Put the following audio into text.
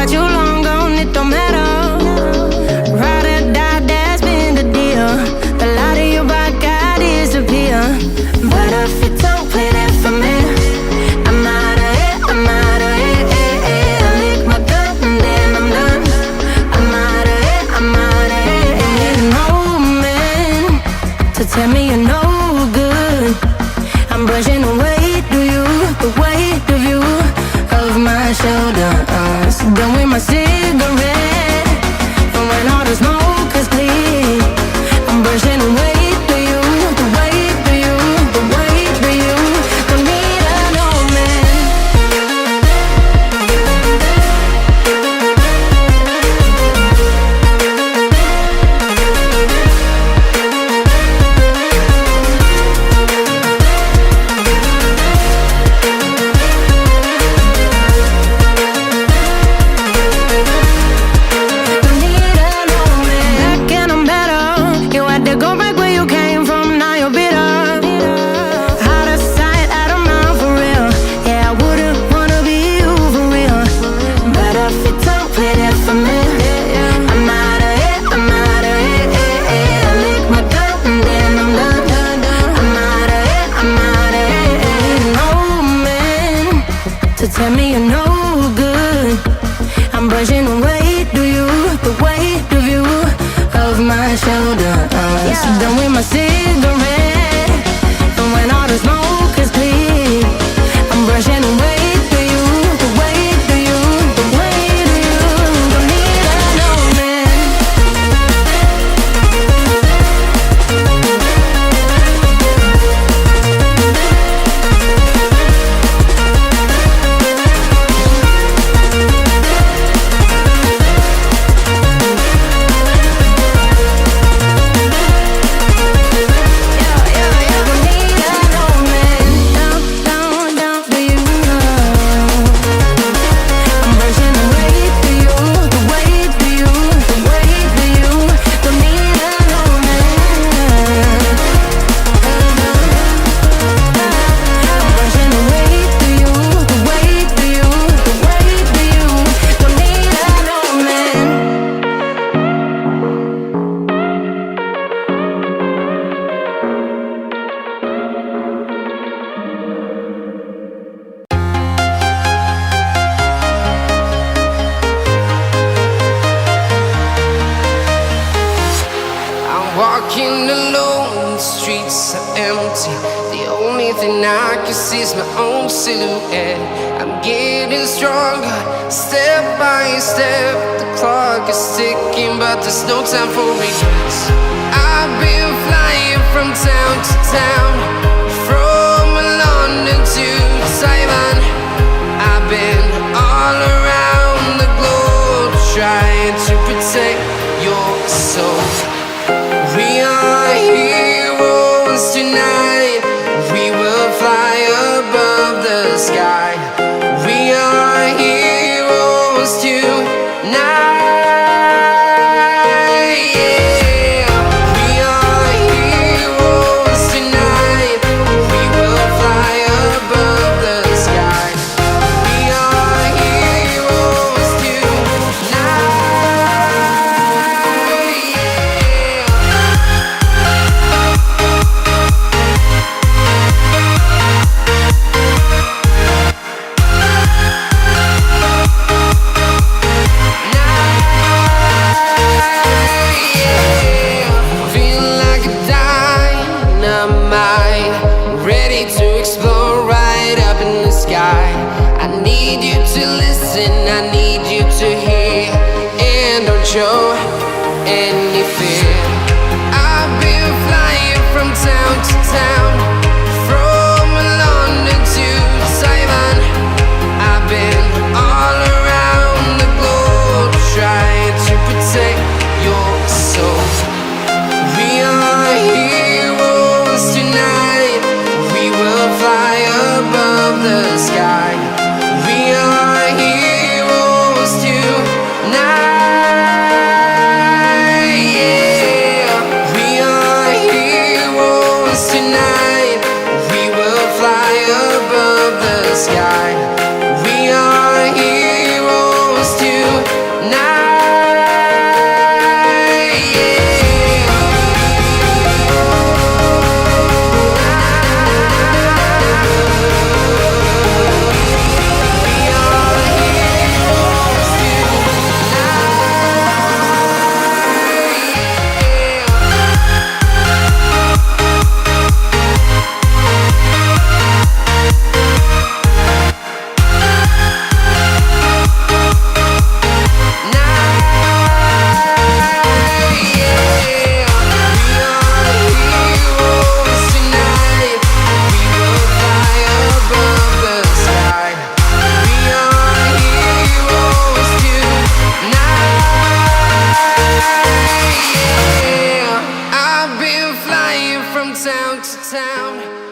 got you long gone, it don't matter. Ride or die, that's been the deal. The light of your back, I disappear. But if you don't play that for me, I'm out of it, I'm out of it. I lick my gun and then I'm done. I'm out of it, I'm out of it. And there's no man to tell me you're no good. I'm brushing the weight of you, the weight of you, of my shoulders. Done with my cigarette, and when all the smoke is clear, I'm brushing the weight of you, the weight of you, the weight of you. Don't need a no man. Tell me you're no good. I'm brushing the weight of you, the weight of you, of my shoulders. Done with my cigarette, and when all the smoke is clear, I'm brushing the weight of you, the weight of you, the weight of you. Don't need a no man. Walking alone, the streets are empty. The only thing I can see is my own silhouette. I'm getting stronger, step by step. The clock is ticking, but there's no time for regrets. I've been flying from town to town, from London to Taiwan. I've been all around the globe, trying to protect your soul. We are heroes tonight. We will fly above the sky. We are heroes tonight. Yeah. We are heroes tonight. We will fly above the sky. We are heroes tonight. Show any fear. I've been flying from town to town, from London to Taiwan. I've been all around the globe, trying to protect your soul. We are heroes tonight. We will fly above the sky. We are heroes tonight. Yeah. town to town.